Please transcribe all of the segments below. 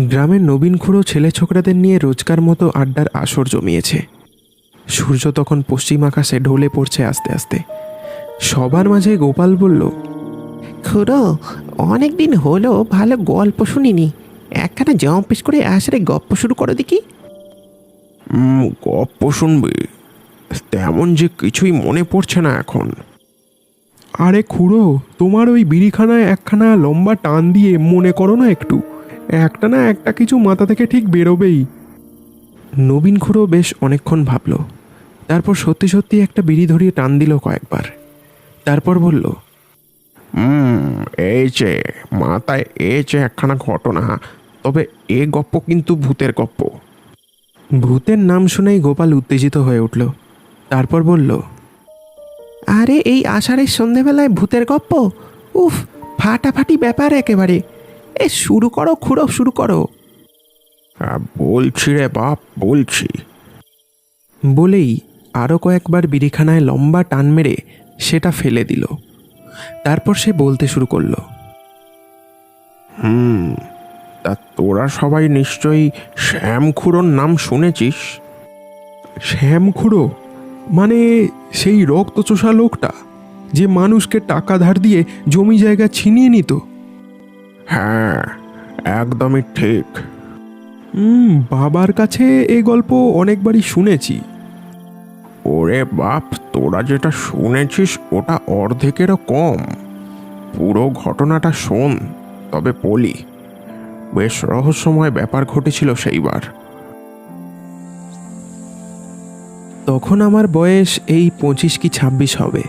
গ্রামের নবীন খুড়ো ছেলে ছোকরাদের নিয়ে রোজকার মতো আড্ডার আসর জমিয়েছে। সূর্য তখন পশ্চিম আকাশে ঢলে পড়ছে আস্তে আস্তে। সবার মাঝে গোপাল বলল, খুড়ো, অনেকদিন হলো ভালো গল্প শুনিনি। একখানা জম্পিস করে আসলে গপ্প শুরু করো দেখি। গপ্প শুনবি? তেমন যে কিছুই মনে পড়ছে না এখন। আরে খুড়ো, তোমার ওই বিড়িখানায় একখানা লম্বা টান দিয়ে মনে করো না একটু, একটা না একটা কিছু মাথা থেকে ঠিক বেরোবেই। নবীন খুড়ো বেশ অনেকক্ষণ ভাবল, তারপর সত্যি সত্যি একটা বিড়ি ধরিয়ে টান দিল কয়েকবার। তারপর বলল, এই যে মাথায় একখানা ঘটনা, তবে এ গপ্প কিন্তু ভূতের গপ্প। ভূতের নাম শুনেই গোপাল উত্তেজিত হয়ে উঠল। তারপর বলল, আরে এই আষাঢ়ের সন্ধেবেলায় ভূতের গপ্প? উফ, ফাটাফাটি ব্যাপার একেবারে। শুরু করো খুড়ো, শুরু করো। বলছি রে বাপ, বলছি। বলেই আরও কয়েকবার বিড়িখানায় লম্বা টান মেরে সেটা ফেলে দিল। তারপর সে বলতে শুরু করলো, তা তোরা সবাই নিশ্চয়ই শ্যামখুড়োর নাম শুনেছিস? শ্যামখুড়ো মানে সেই রক্তচোষা লোকটা যে মানুষকে টাকা ধার দিয়ে জমি জায়গা ছিনিয়ে নিত? হ্যাঁ, একদমই ঠিক। বাবার কাছে এই গল্প অনেকবারই শুনেছি। ওরে বাপ, তোরা যেটা শুনেছিস ওটা অর্ধেকেরও কম। পুরো ঘটনাটা শোন, তবে বলি। বেশ রহস্যময় ব্যাপার ঘটেছিল সেইবার। তখন আমার বয়স এই 25 কি 26 হবে।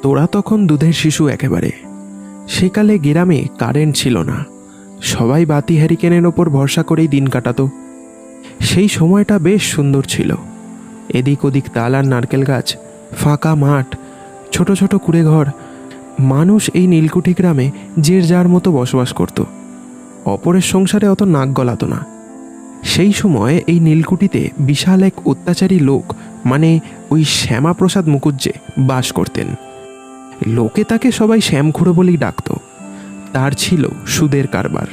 তোরা তখন দুধের শিশু একেবারে। সেকালে গ্রামে কারেন্ট ছিল না, সবাই বাতি হ্যারিকেনের ওপর ভরসা করেই দিন কাটাতো। সেই সময়টা বেশ সুন্দর ছিল। এদিক ওদিক তাল আর নারকেল গাছ, ফাঁকা মাঠ, ছোট ছোট কুঁড়েঘর। মানুষ এই নীলকুঠি গ্রামে যে যার মতো বসবাস করত। অপরের সংসারে অত নাক গলাতো না। সেই সময় এই নীলকুঠিতে বিশাল এক অত্যাচারী লোক, মানে ওই শ্যামাপ্রসাদ মুখুজ্জে বাস করতেন। লোকে তাকে সবাই শ্যামখুড়ো বলেই ডাকত। তার ছিল সুদের কারবার।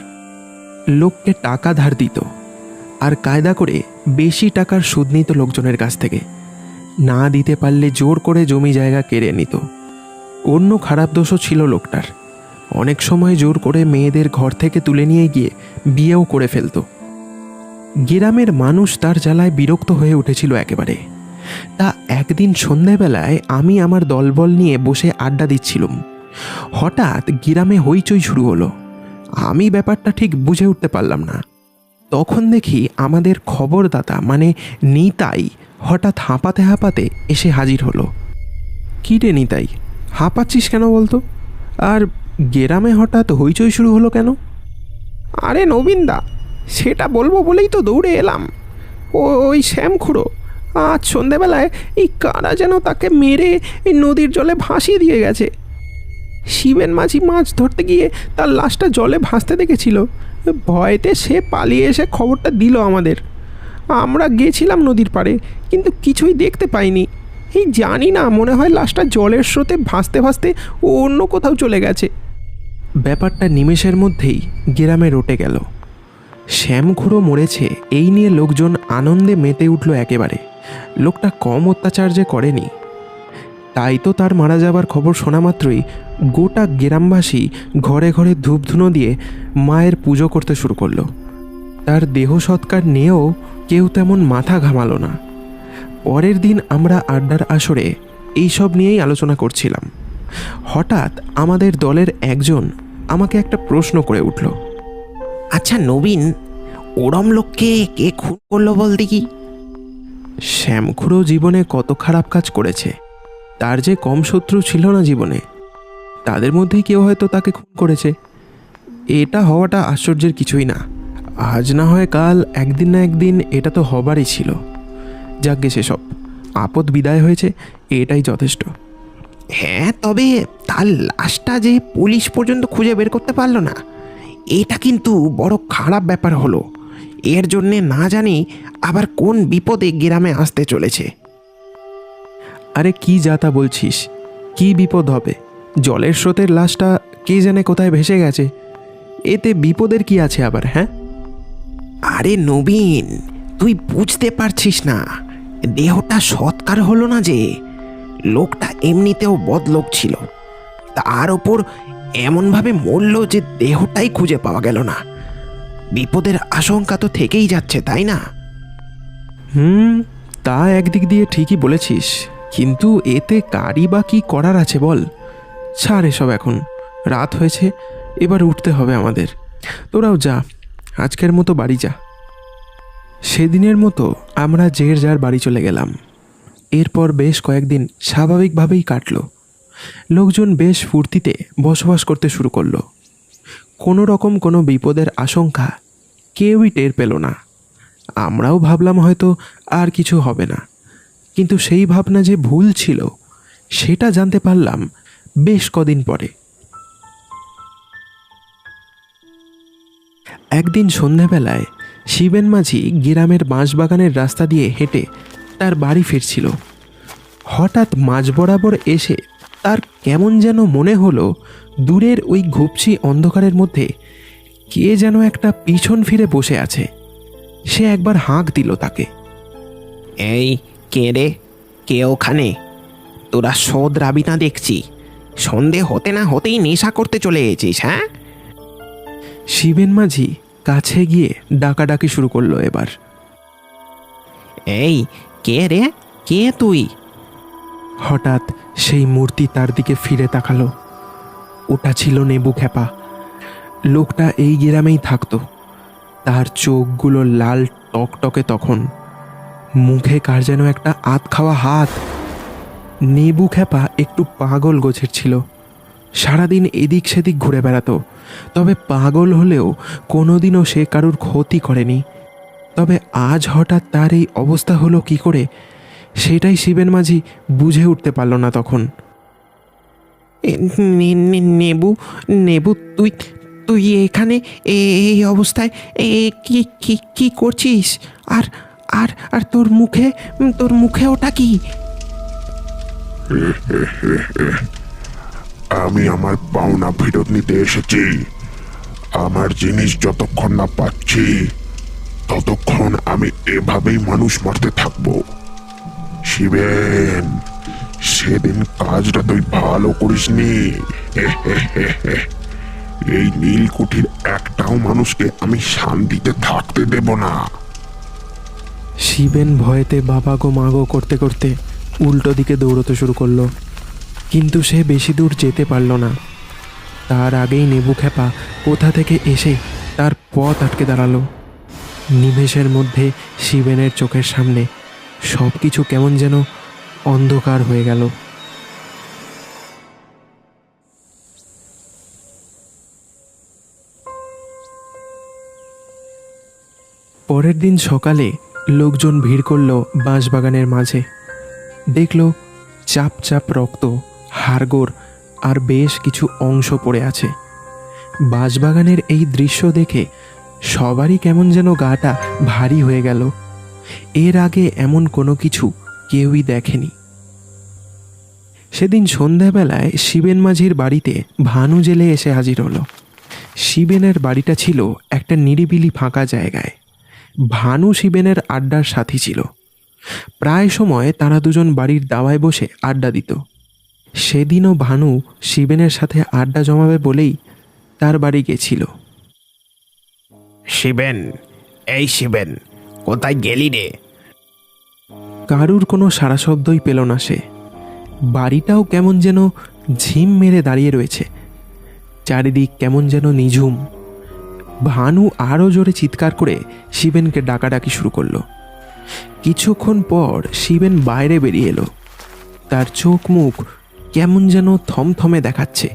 লোককে টাকা ধার দিত, আর কায়দা করে বেশি টাকার সুদ নিত লোকজনের কাছ থেকে। না দিতে পারলে জোর করে জমি জায়গা কেড়ে নিত। অন্য খারাপ দোষও ছিল লোকটার। অনেক সময় জোর করে মেয়েদের ঘর থেকে তুলে নিয়ে গিয়ে বিয়েও করে ফেলত। গ্রামের মানুষ তার জ্বালায় বিরক্ত হয়ে উঠেছিল একেবারে। তা একদিন সন্ধেবেলায় আমি আমার দলবল নিয়ে বসে আড্ডা দিচ্ছিলাম। হঠাৎ গ্রামে হইচই শুরু হলো। আমি ব্যাপারটা ঠিক বুঝে উঠতে পারলাম না। তখন দেখি আমাদের খবরদাতা মানে নিতাই হঠাৎ হাঁপাতে হাঁপাতে এসে হাজির হলো। কী রে নিতাই, হাঁপাচ্ছিস কেন বলতো? আর গ্রামে হঠাৎ হইচই শুরু হলো কেন? আরে নবীনদা, সেটা বলবো বলেই তো দৌড়ে এলাম। ওই শ্যামখুড়ো আজ সন্ধেবেলায় এই কারা যেন তাকে মেরে এই নদীর জলে ভাসিয়ে দিয়ে গেছে। শিবেন মাঝি মাছ ধরতে গিয়ে তার লাশটা জলে ভাসতে দেখেছিল। ভয়েতে সে পালিয়ে এসে খবরটা দিল আমাদের। আমরা গেছিলাম নদীর পাড়ে, কিন্তু কিছুই দেখতে পাইনি। এই জানি না, মনে হয় লাশটা জলের স্রোতে ভাসতে ভাসতে অন্য কোথাও চলে গেছে। ব্যাপারটা নিমেষের মধ্যেই গ্রামে রটে গেল। শ্যামখুড়ো মরেছে এই নিয়ে লোকজন আনন্দে মেতে উঠল একেবারে। লোকটা কম অত্যাচার যে করেনি। তাই তো তার মারা যাবার খবর শোনা মাত্রই গোটা গ্রামবাসী ঘরে ঘরে ধূপধুনো দিয়ে মায়ের পুজো করতে শুরু করলো। তার দেহ সৎকার নিয়েও কেউ তেমন মাথা ঘামালো না। পরের দিন আমরা আড্ডার আসরে এইসব নিয়েই আলোচনা করছিলাম। হঠাৎ আমাদের দলের একজন আমাকে একটা প্রশ্ন করে উঠল। আচ্ছা নবীন, ওরম লোককে কে খুন করলো বল দেখি? শ্যামখুড়ো জীবনে কত খারাপ কাজ করেছে, তার যে কম শত্রু ছিল না জীবনে। তাদের মধ্যেই কেউ হয়তো তাকে খুন করেছে। এটা হওয়াটা আশ্চর্যের কিছুই না। আজ না হয় কাল, একদিন না একদিন এটা তো হবারই ছিল। যাকগে, সেসব আপদ বিদায় হয়েছে, এটাই যথেষ্ট। হ্যাঁ, তবে তার লাশটা যে পুলিশ পর্যন্ত খুঁজে বের করতে পারলো না, এটা কিন্তু বড় খারাপ ব্যাপার হলো। এর জন্যে না জানি আবার কোন বিপদে গ্রামে আসতে চলেছে। আরে কি যাতা বলছিস? কি বিপদ হবে? জলের স্রোতের লাশটা কে জানে কোথায় ভেসে গেছে, এতে বিপদের কি আছে আবার? হ্যাঁ, আরে নবীন, তুই বুঝতে পারছিস না, দেহটা সৎকার হলো না যে। লোকটা এমনিতেও বদলোক ছিল, তার ওপর এমনভাবে মরল যে দেহটাই খুঁজে পাওয়া গেল না। বিপদের আশঙ্কা তো থেকেই যাচ্ছে, তাই না? তা একদিক দিয়ে ঠিকই বলেছিস, কিন্তু এতে কারি বা কি করার আছে বল? ছাড় এসব, এখন রাত হয়েছে, এবার উঠতে হবে আমাদের। তোরাও যা, আজকের মতো বাড়ি যা। সেদিনের মতো আমরা যে যার বাড়ি চলে গেলাম। এরপর বেশ কয়েকদিন স্বাভাবিকভাবেই কাটলো। লোকজন বেশ ফুর্তিতে বসবাস করতে শুরু করলো। কোনো রকম কোনো বিপদের আশঙ্কা কেউই টের পেল না। আমরাও ভাবলাম হয়তো আর কিছু হবে না, কিন্তু সেই ভাবনা যে ভুল ছিল সেটা জানতে পারলাম বেশ কদিন পরে। একদিন সন্ধ্যাবেলায় শিবেন মাঝি গ্রামের বাঁশবাগানের রাস্তা দিয়ে হেঁটে তার বাড়ি ফিরছিল। হঠাৎ মাঝ বরাবর এসে তার কেমন যেন মনে হলো দূরের ওই ঘুপসি অন্ধকারের মধ্যে কে যেন একটা পিছন ফিরে বসে আছে। সে একবার হাঁক দিল তাকে। এই, কে রে? কে ওখানে? তোরা শোধ রাবি না দেখছি, সন্ধে হতে না হতেই নেশা করতে চলে গেছিস, হ্যাঁ? শিবেন মাঝি কাছে গিয়ে ডাকাডাকি শুরু করলো এবার। এই, কে রে? কে তুই? হঠাৎ সেই মূর্তি তার দিকে ফিরে তাকালো। ওটা ছিল নেবু খেপা। লোকটা এই গ্রামেই থাকতো। তার চোখগুলো লাল টকটকে তখন, মুখে কার যেন একটা আধ খাওয়া হাত। নেবু খেপা একটু পাগল গোছের ছিল। সারাদিন এদিক সেদিক ঘুরে বেড়াতো, তবে পাগল হলেও কোনোদিনও সে কারুর ক্ষতি করেনি। তবে আজ হঠাৎ তার এই অবস্থা হলো কি করে, সেটাই শিবেন মাঝি বুঝে উঠতে পারল না তখন। নেবু, নেবু, তুই তুই এখানে এই অবস্থায় কি কি কি করছিস? আর আর আর তোর মুখে ওটা কি? আমি আমার পাওনা ফেরত নিতে এসেছি। আমার জিনিস যতক্ষণ না পাচ্ছি ততক্ষণ আমি এভাবেই মানুষ মারতে থাকবো। শিবেন, সেদিন কাজটা তুই ভালো করিসনি। এই নীলকুঠির একটাও মানুষকে আমি শান্তিতে থাকতে দেব না। শিবেন ভয়েতে বাবা গো মা গো করতে করতে উল্টো দিকে দৌড়তে শুরু করলো, কিন্তু সে বেশি দূর যেতে পারল না। তার আগেই নেবু খেপা কোথা থেকে এসে তার পথ আটকে দাঁড়ালো। নিমেষের মধ্যে শিবেনের চোখের সামনে সব কিছু কেমন যেন অন্ধকার হয়ে গেল। পরের দিন সকালে লোকজন ভিড় করল বাঁশবাগানের মাঝে। দেখল চাপ চাপ রক্ত, হাড়গোড় আর বেশ কিছু অংশ পড়ে আছে। বাঁশবাগানের এই দৃশ্য দেখে সবারই কেমন যেন গাটা ভারী হয়ে গেল। এর আগে এমন কোনো কিছু কেউই দেখেনি। সেদিন সন্ধ্যাবেলায় শিবেন মাঝির বাড়িতে ভানু জেলে এসে হাজির হলো। শিবেনের বাড়িটা ছিল একটা নিরিবিলি ফাঁকা জায়গায়। ভানু শিবেনের আড্ডার সাথী ছিল। প্রায় সময় তারা দুজন বাড়ির দাওয়ায় বসে আড্ডা দিত। সেদিনও ভানু শিবেনের সাথে আড্ডা জমাবে বলেই তার বাড়ি গেছিল। শিবেন, এই শিবেন, কোথায় গেলি রে? কারুর কোনো সারা শব্দই পেল না সে। বাড়িটাও কেমন যেন ঝিম মেরে দাঁড়িয়ে রয়েছে। চারিদিক কেমন যেন নিঝুম। ভানু আরও জোরে চিৎকার করে শিবেনকে ডাকাডাকি শুরু করলো। কিছুক্ষণ পর শিবেন বাইরে বেরিয়ে এলো। তার চোখ মুখ কেমন যেন থমথমে দেখাচ্ছে।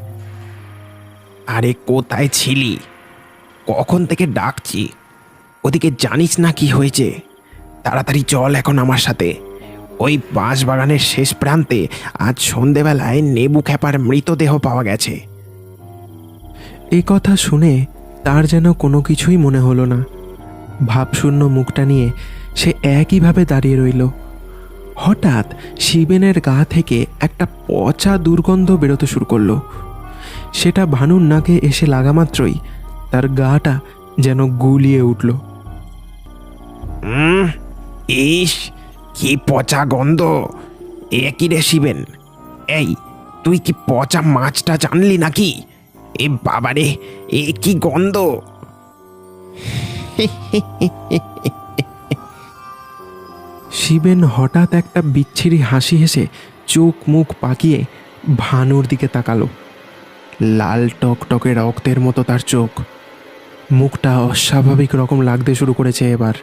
আরে কোথায় ছিলি? কখন থেকে ডাকছি, ওদিকে জানিস না কি হয়েছে? তাড়াতাড়ি চল এখন আমার সাথে। ওই বাঁশবাগানের শেষ প্রান্তে আজ সন্ধেবেলায় নেবু খেপার মৃতদেহ পাওয়া গেছে। এই কথা শুনে তার যেন কোনো কিছুই মনে হলো না। ভাবশূন্য মুখটা নিয়ে সে একইভাবে দাঁড়িয়ে রইল। হঠাৎ শিবেনের গা থেকে একটা পচা দুর্গন্ধ বেরোতে শুরু করলো। সেটা ভানুর নাকে এসে লাগা মাত্রই তার গাটা যেন গুলিয়ে উঠল। ইস, কি পচা গন্ধ! এ কি রে শিবেন, এই তুই কি পচা মাছটা জানলি নাকি? এ বাবারে, এ কি গন্ধ! শিবেন হঠাৎ একটা বিচ্ছিরি হাসি হেসে চোখ মুখ পাকিয়ে ভানুর দিকে তাকালো। লাল টকটকে রক্তের মতো তার চোখ, মুখটা অস্বাভাবিক রকম লাগতে শুরু করেছে এবার।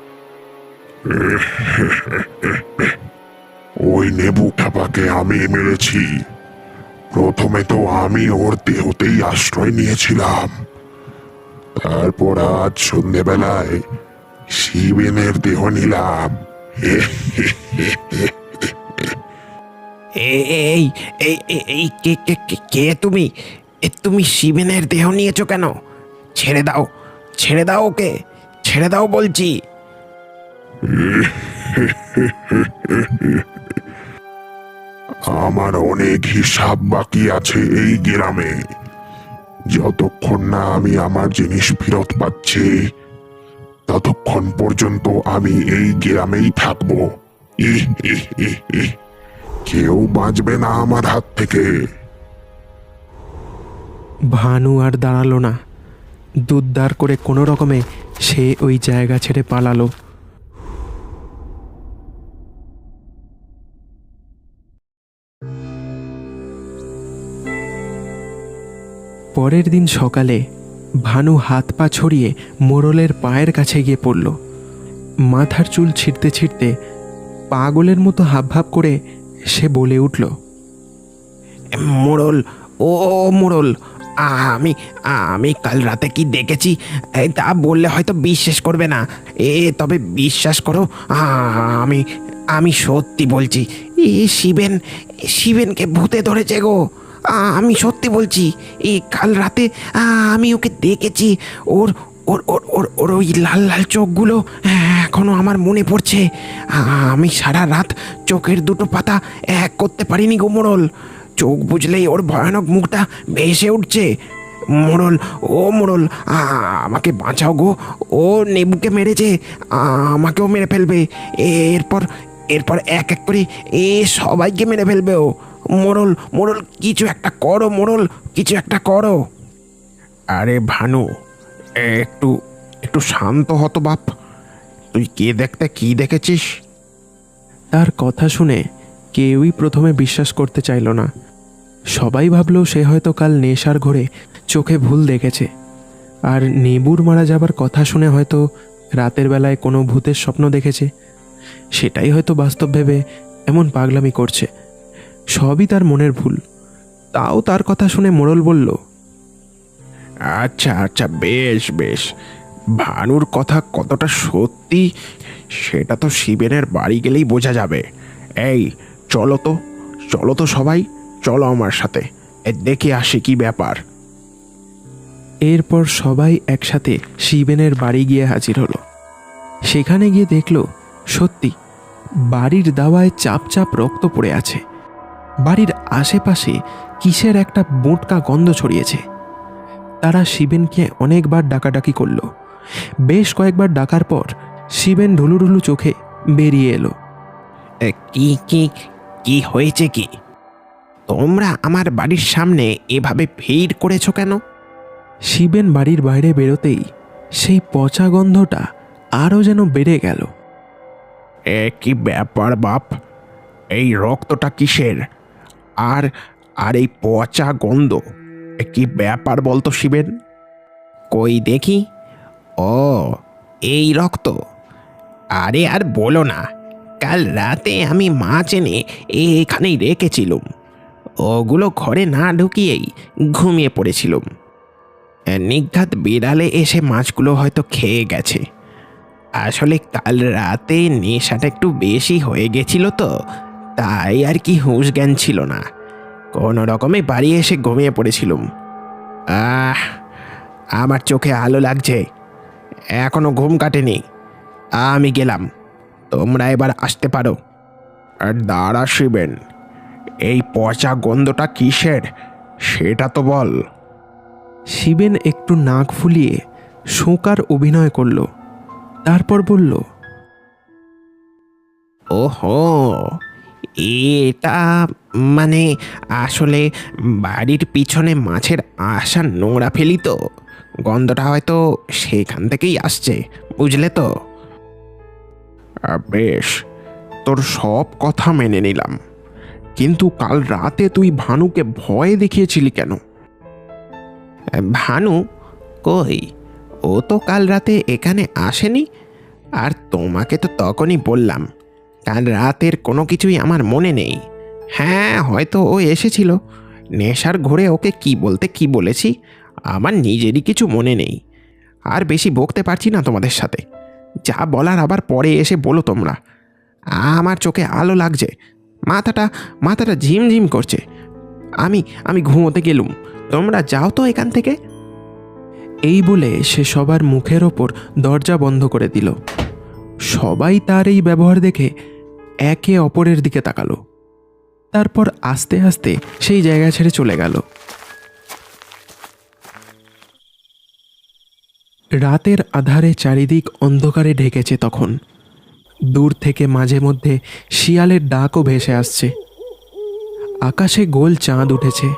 ওই নেবু খেপাকে আমি মেরেছি। প্রথমে তো আমি ওর দেহতেই আশ্রয় নিয়েছিলাম, তারপর আজ সন্ধেবেলায় শিবেনের দেহ নিলাম। এই এই এই এই কে কে কে- কে তুমি? তুমি শিবেনের দেহ নিয়েছো কেন? ছেড়ে দাও, ছেড়ে দাও ওকে, ছেড়ে দাও বলছি। আমার অনেক হিসাব বাকি আছে এই গ্রামে। যতক্ষণ না আমি আমার জিনিস ফেরত পাচ্ছি, ততক্ষণ পর্যন্ত আমি এই গ্রামেই থাকবো। ইহ, ইহ, ইহ, ইহ। কেউ বাঁচবে না আমার হাত থেকে। ভানু আর দাঁড়ালো না, দুদ্দার করে কোনো রকমে সে ওই জায়গা ছেড়ে পালালো। পরের দিন সকালে ভানু হাত পা ছড়িয়ে মোড়লের পায়ের কাছে গিয়ে পড়ল। মাথার চুল ছিঁড়তে ছিঁড়তে পাগলের মতো হাবভাব করে সে বলে উঠল, মোড়ল, ও মোড়ল, আমি আমি কাল রাতে কি দেখেছি তা বললে হয়তো বিশ্বাস করবে না। তবে বিশ্বাস করো, আমি আমি সত্যি বলছি। শিবেন, শিবেনকে ভূতে ধরেছে গো। আমি সত্যি বলছি, কাল রাতে আমি ওকে দেখেছি। ওর ওর ওর ওর ওর ওই লাল লাল চোখগুলো এখনো আমার মনে পড়ছে। আমি সারা রাত চোখের দুটো পাতা এক করতে পারিনি গো মোড়ল। চোখ বুঝলেই ওর ভয়ানক মুখটা ভেসে উঠছে। মোড়ল, ও মোড়ল, আমাকে বাঁচাও গো। ও নেবুকে মেরেছে, আমাকেও মেরে ফেলবে। এরপর এরপর এক এক করে সবাইকে মেরে ফেলবে ও। মোড়ল, মোড়ল, কিছু একটা করো মোড়ল, কিছু একটা করো। আরে ভানু, একটু একটু শান্ত হতো বাপ। তুই কে দেখতে কি দেখেছিস? তার কথা শুনে কেউই প্রথমে বিশ্বাস করতে চাইল না। সবাই ভাবল সে হয়তো কাল নেশার ঘোরে চোখে ভুল দেখেছে, আর নেবুর মারা যাবার কথা শুনে হয়তো রাতের বেলায় কোনো ভূতের স্বপ্ন দেখেছে। সেটাই হয়তো বাস্তব ভেবে এমন পাগলামি করছে। সবই তার মনের ভুল। তাও তার কথা শুনে মোড়ল বলল, আচ্ছা আচ্ছা, বেশ বেশ। ভানুর কথা কতটা সত্যি সেটা তো শিবেনের বাড়ি গেলেই বোঝা যাবে। এই চলো তো, চলো তো সবাই, চলো আমার সাথে, দেখে আসি কি ব্যাপার। এরপর সবাই একসাথে শিবেনের বাড়ি গিয়ে হাজির হলো। সেখানে গিয়ে দেখল সত্যি বাড়ির দাওয়ায় চাপ চাপ রক্ত পড়ে আছে। বাড়ির আশেপাশে কিসের একটা বোঁটকা গন্ধ ছড়িয়েছে। তারা শিবেনকে অনেকবার ডাকাডাকি করল। বেশ কয়েকবার ডাকার পর শিবেন ঢুলুঢুলু চোখে বেরিয়ে এলো। কি কি কি হয়েছে কি? তোমরা আমার বাড়ির সামনে এভাবে ভিড় করেছো কেন? শিবেন বাড়ির বাইরে বেরোতেই সেই পচা গন্ধটা আরও যেন বেড়ে গেল। কি ব্যাপার বাপ, এই রক্তটা কিসের? আর আর এই পচা গন্ধ, কি ব্যাপার বলতো শিবেন? কই দেখি। ও, এই রক্ত! আরে আর বলো না, কাল রাতে আমি মাছ এনে এখানেই রেখেছিলুম। ওগুলো ঘরে না ঢুকিয়েই ঘুমিয়ে পড়েছিলুম। নিঘাত বিড়ালে এসে মাছগুলো হয়তো খেয়ে গেছে। আসলে কাল রাতে নেশাটা একটু বেশি হয়ে গেছিল তো, তাই আর কি হুঁশ জ্ঞান ছিল না। কোনো রকমে বাড়ি এসে ঘুমিয়ে পড়েছিলুম। আমার চোখে আলো লাগছে, এখনো ঘুম কাটেনি। আমি গেলাম, তোমরা এবার আসতে পারো। আর দাঁড়া শিবেন, এই পচা গন্ধটা কিসের সেটা তো বল। শিবেন একটু নাক ফুলিয়ে শোকার অভিনয় করল। তারপর বলল, ওহো, এটা মানে আসলে বাড়ির পিছনে মাছের আসার নোংরা ফেলি তো, গন্ধটা হয়তো সেখান থেকেই আসছে, বুঝলে তো। বেশ, তোর সব কথা মেনে নিলাম, কিন্তু কাল রাতে তুই ভানুকে ভয় দেখিয়েছিলি কেন? ভানু কই, ও তো কাল রাতে এখানে আসেনি। আর তোমাকে তো তখনই বললাম কাল রাতের কোনো কিছুই আমার মনে নেই। হ্যাঁ, হয়তো ও এসেছিল, নেশার ঘোরে ওকে কি বলতে কি বলেছি আমার নিজেরই কিছু মনে নেই। আর বেশি বকতে পারছি না তোমাদের সাথে, যা বলার আবার পরে এসে বলো তোমরা। আমার চোখে আলো লাগছে, মাথাটা মাথাটা ঝিমঝিম করছে। আমি আমি ঘুমোতে গেলুম, তোমরা যাও তো এখান থেকে। এই বলে সে সবার মুখের ওপর দরজা বন্ধ করে দিল। সবাই তার এই ব্যবহার দেখে একে অপরের দিকে তাকালো। তারপর আস্তে আস্তে সেই জায়গা ছেড়ে চলে গেল। রাতের আধারে চারিদিক অন্ধকারে ঢেকেছে তখন। দূর থেকে মাঝে মধ্যে শিয়ালের ডাকও ভেসে আসছে। আকাশে গোল চাঁদ উঠেছে।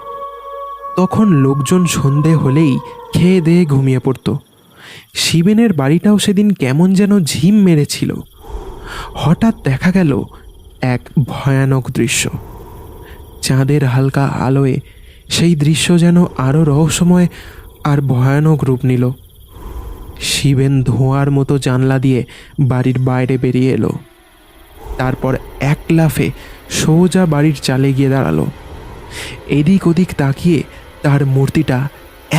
তখন লোকজন সন্ধে হলেই খেয়ে দেয়ে ঘুমিয়ে পড়ত। শিবেনের বাড়িটাও সেদিন কেমন যেন ঝিম মেরেছিল। হঠাৎ দেখা গেল এক ভয়ানক দৃশ্য। চাঁদের হালকা আলোয় সেই দৃশ্য যেন আরও রহস্যময় আর ভয়ানক রূপ নিল। শিবেন ধোঁয়ার মতো জানলা দিয়ে বাড়ির বাইরে বেরিয়ে এলো। তারপর এক লাফে সোজা বাড়ির চালে গিয়ে দাঁড়ালো। এদিক ওদিক তাকিয়ে তার মূর্তিটা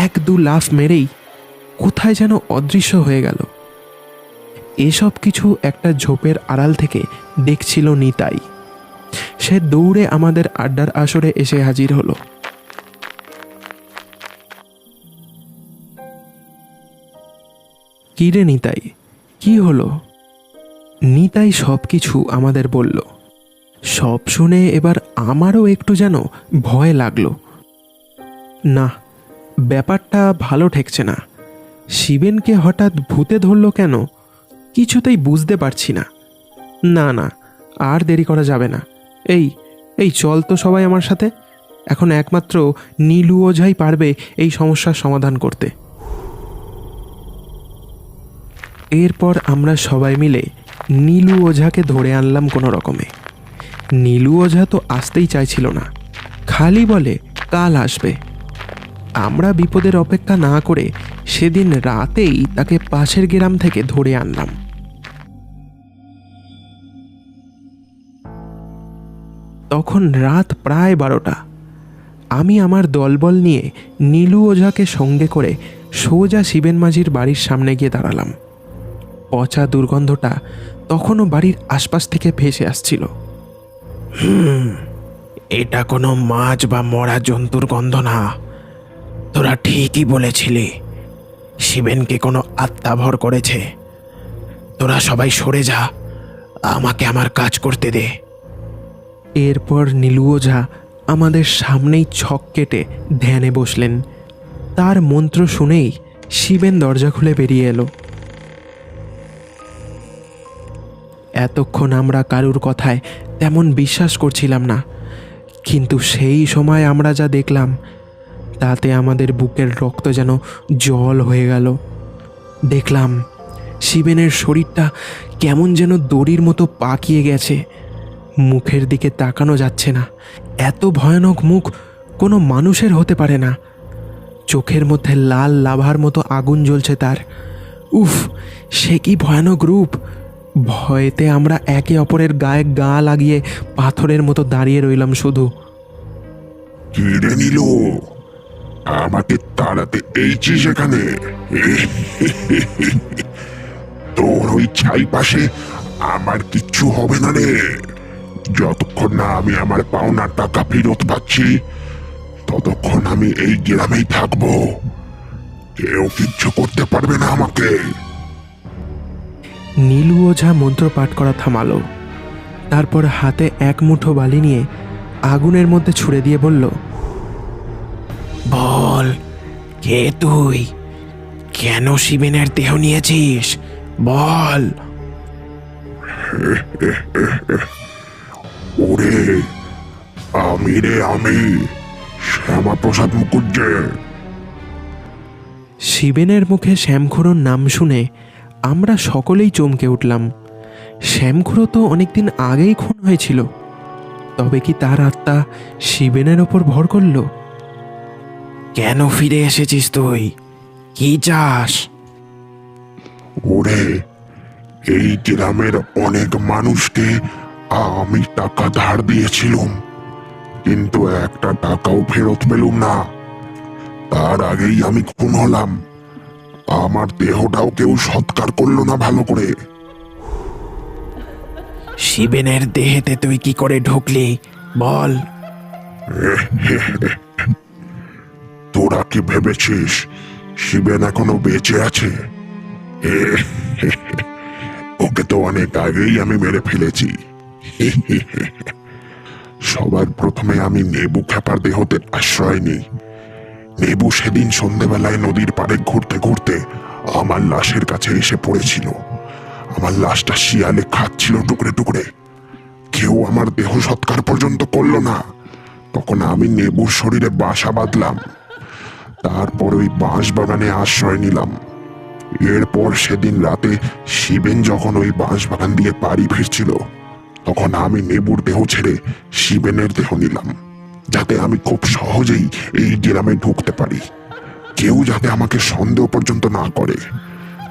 এক দু লাফ মেরেই কোথায় যেন অদৃশ্য হয়ে গেল। এসব কিছু একটা ঝোপের আড়াল থেকে দেখছিল নিতাই। সে দৌড়ে আমাদের আড্ডার আসরে এসে হাজির হলো। কি রে নিতাই, কি হলো? নিতাই সব কিছু আমাদের বলল। সব শুনে এবার আমারও একটু যেন ভয় লাগলো। না, ব্যাপারটা ভালো ঠেকছে না। শিবেনকে হঠাৎ ভূতে ধরল কেন কিছুতেই বুঝতে পারছি না। না না, আর দেরি করা যাবে না। এই এই চল তো সবাই আমার সাথে। এখন একমাত্র নীলু ওঝাই পারবে এই সমস্যার সমাধান করতে। এরপর আমরা সবাই মিলে নীলু ওঝাকে ধরে আনলাম কোনো রকমে। নীলু ওঝা তো আসতেই চাইছিল না, খালি বলে কাল আসবে। আমরা বিপদের অপেক্ষা না করে সেদিন রাতেই তাকে পাশের গ্রাম থেকে ধরে আনলাম। তখন রাত প্রায় 12টা। আমি আমার দলবল নিয়ে নীলু ওঝাকে সঙ্গে করে সোজা শিবেন মাঝির বাড়ির সামনে গিয়ে দাঁড়ালাম। পচা দুর্গন্ধটা তখনও বাড়ির আশপাশ থেকে ভেসে আসছিল। এটা কোনো মাছ বা মরা জন্তুর গন্ধ না, তোরা ঠিকই বলেছিলি, শিবেনকে কোনো আত্মা ভর করেছে। তোরা সবাই সরে যা, আমাকে আমার কাজ করতে দে। এরপর নীলু ওঝা আমাদের সামনেই ছক কেটে ধ্যানে বসলেন। তার মন্ত্র শুনেই শিবেন দরজা খুলে বেরিয়ে এলো। এতক্ষণ আমরা কারুর কথায় তেমন বিশ্বাস করছিলাম না, কিন্তু সেই সময় আমরা যা দেখলাম তাতে আমাদের বুকের রক্ত যেন জল হয়ে গেল। দেখলাম শিবেনের শরীরটা কেমন যেন দড়ির মতো পাকিয়ে গেছে। মুখের দিকে তাকানো যাচ্ছে না। এত ভয়ানক মুখ কোনো মানুষের হতে পারে না। চোখের মধ্যে লাল লাভার মতো আগুন জ্বলছে তার। উফ, সে কি ভয়ানক রূপ! ভয়েতে আমরা একে অপরের গায়ে গা লাগিয়ে পাথরের মতো দাঁড়িয়ে রইলাম শুধু। কিরে নিল, আমাকে তাড়াতে এইছিস এখানে? তোর ওই ছাই পাশে আমার কিচ্ছু হবে না রে। যতক্ষণ না আমি আমার পাওনা টাকা ফেরত পাচ্ছি ততক্ষণ আমি এই গ্রামেই থাকবো। কেউ কিচ্ছু করতে পারবে না আমাকে। নীলু ওঝা মন্ত্র পাঠ করা থামালো। তারপর হাতে এক মুঠো বালি নিয়ে আগুনের মধ্যে ছুঁড়ে দিয়ে বলল, বল, কে তুই? কেন শিবেনের দেহ নিয়েছিস? বল। ওরে, আমি শ্যামাপ্রসাদ মুখুজ্জে। শিবেনের মুখে শ্যামখুড়োর নাম শুনে আমরা সকলেই চমকে উঠলাম। শ্যামখুড়ো তো অনেকদিন আগেই খুন হয়েছিল, তবে কি তার আত্মা শিবেনের ওপর ভর করল? কেন ফিরে এসেছিস তুই? কি চাস? ওরে, এই গ্রামের অনেক মানুষকে আমি টাকা ধার দিয়েছিলাম, কিন্তু একটা টাকাও ফেরত পেলুম না। তার আগেই আমি খুন হলাম। আমার দেহটাও কেউ সৎকার করলো না ভালো করে। শিবেনের দেহেতে তুই কি করে ঢুকলি বল? তোরা কি ভেবেছিস শিবেন এখনো বেঁচে আছে? ওকে তো অনেক আগেই আমি মেরে ফেলেছি। সবার প্রথমে আমি নেবু খ্যাপার দেহতে আশ্রয় নিই। নেবু সেদিন সন্ধেবেলায় নদীর পাড়ে ঘুরতে ঘুরতে আমার লাশের কাছে এসে পড়েছিল। আমার লাশটা শিয়ালে খাচ্ছিল টুকরে টুকরে। কেউ আমার দেহ সৎকার পর্যন্ত করলো না। তখন আমি নেবুর শরীরে বাসা বাঁধলাম। তারপর ওই বাঁশ বাগানে আশ্রয় নিলাম। এরপর সেদিন রাতে শিবেন যখন ওই বাঁশ বাগান দিয়ে বাড়ি ফিরছিল, তখন আমি নেবুর দেহ ছেড়ে শিবেনের দেহ নিলাম, যাতে আমি খুব সহজেই এই গ্রামে ঢুকতে পারি। কেউ যাতে আমাকে সন্দেহ পর্যন্ত না করে।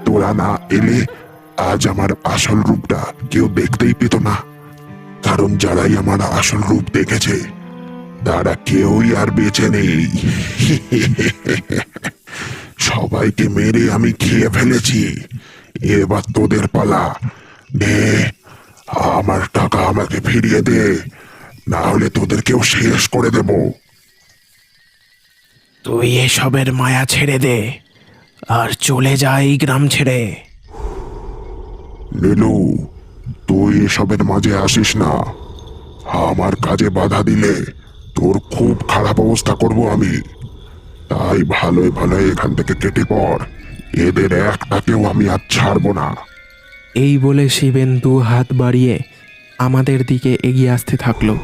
তোরা না এলে আজ আমার আসল রূপটা কেউ দেখতেই পেত না। কারণ যারাই আমার আসল রূপ দেখেছে তারা কেউই আর বেঁচে নেই। সবাইকে মেরে আমি খেয়ে ফেলেছি। এবার তোদের পালা। দে, আমার টাকা আমাকে ফিরিয়ে দে, না হলে তোদেরকেও শেষ করে দেব। তুই এসবের মায়া ছেড়ে দে আর চলে যা এই গ্রাম ছেড়ে। নীলু, তুই এসবের মাঝে আসিস না। আমার কাজে বাধা দিলে তোর খুব খারাপ অবস্থা করব আমি। তাই ভালোই ভালোই এখান থেকে কেটে পড়। এদের একটাকেও আমি আর ছাড়বো না। এই বলে শিবেন দু হাত বাড়িয়ে আমাদের দিকে এগিয়ে আসতে থাকলো।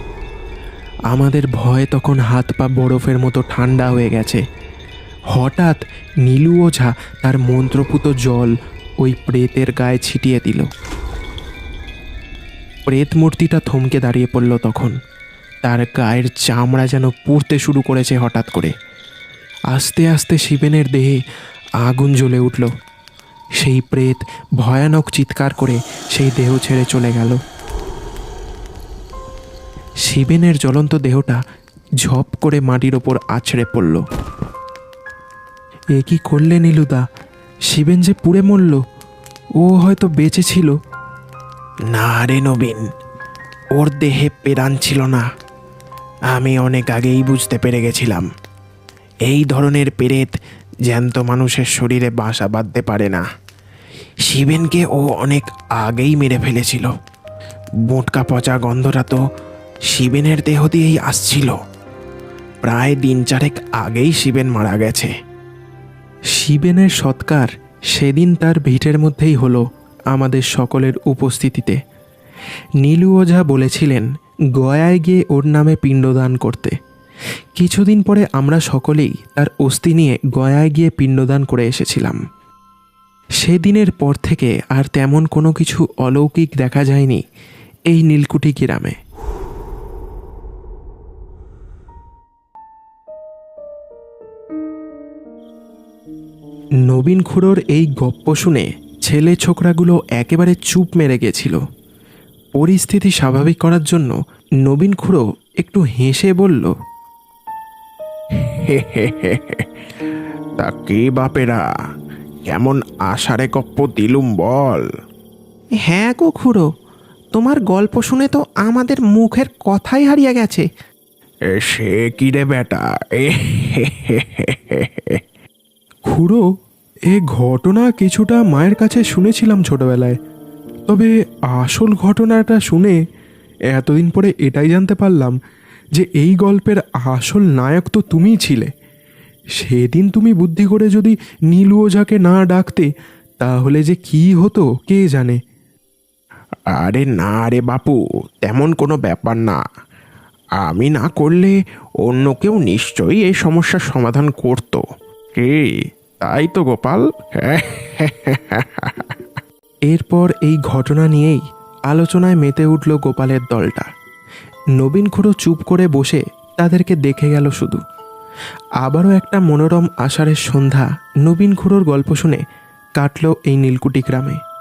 আমাদের ভয় তখন হাত পা বরফের মতো ঠান্ডা হয়ে গেছে। হঠাৎ নীলু ওঝা তার মন্ত্রপুত জল ওই প্রেতের গায়ে ছিটিয়ে দিল। প্রেত মূর্তিটা থমকে দাঁড়িয়ে পড়ল। তখন তার গায়ের চামড়া যেন পুড়তে শুরু করেছে হঠাৎ করে। আস্তে আস্তে শিবেনের দেহে আগুন জ্বলে উঠল। সেই প্রেত ভয়ানক চিৎকার করে সেই দেহ ছেড়ে চলে গেল। শিবেনের জ্বলন্ত দেহটা ঝপ করে মাটির ওপর আছড়ে পড়ল। এ কি করলে নীলুদা? শিবেন যে পুড়ে মরল। ও হয়তো বেঁচে ছিল। না রে নবীন, ওর দেহে প্রাণ ছিল না। আমি অনেক আগেই বুঝতে পেরে গেছিলাম এই ধরনের পেরেত জ্যান্ত মানুষের শরীরে বাসা বাঁধতে পারে না। শিবেনকে ও অনেক আগেই মেরে ফেলেছিল। মোটকা পচা গন্ধটা তো শিবেনের দেহ দিয়েই আসছিল। প্রায় দিন চারেক আগেই শিবেন মারা গেছে। শিবেনের সৎকার সেদিন তার ভিটের মধ্যেই হলো, আমাদের সকলের উপস্থিতিতে। নীলু ওঝা বলেছিলেন গয়ায় গিয়ে ওর নামে পিণ্ডদান করতে। কিছুদিন পরে আমরা সকলেই তার অস্থি নিয়ে গয়ায় গিয়ে পিণ্ডদান করে এসেছিলাম। সেদিনের পর থেকে আর তেমন কোনো কিছু অলৌকিক দেখা যায়নি এই নীলকুঠি গ্রামে। নবীন খুড়োর এই গপ্প শুনে ছেলে ছোকরাগুলো একেবারে চুপ মেরে গেছিল। পরিস্থিতি স্বাভাবিক করার জন্য নবীন খুড়ো একটু হেসে বলল, তা কে বাপেরা, কেমন আষাঢ়ে গপ্প দিলুম বল? হ্যাঁ গো খুড়ো, তোমার গল্প শুনে তো আমাদের মুখের কথাই হারিয়ে গেছে। সে কি রে বেটা? খুড়ো, এ ঘটনা কিছুটা মায়ের কাছে শুনেছিলাম ছোটবেলায়, তবে আসল ঘটনাটা শুনে এতদিন পরে এটাই জানতে পারলাম যে এই গল্পের আসল নায়ক তো তুমিই ছিলে। সেদিন তুমি বুদ্ধি করে যদি নীলু ওঝাকে না ডাকতে, তাহলে যে কি হতো কে জানে। আরে না রে বাপু, তেমন কোনো ব্যাপার না। আমি না করলে অন্য কেউ নিশ্চয়ই এই সমস্যার সমাধান করতো। কি তাই তো গোপাল? এরপর এই ঘটনা নিয়েই আলোচনায় মেতে উঠল গোপালের দলটা। নবীন খুড়ো চুপ করে বসে তাদেরকে দেখে গেল শুধু। আবারও একটা মনোরম আষাঢ়ের সন্ধ্যা নবীন খুড়োর গল্প শুনে কাটল এই নীলকুঠি গ্রামে।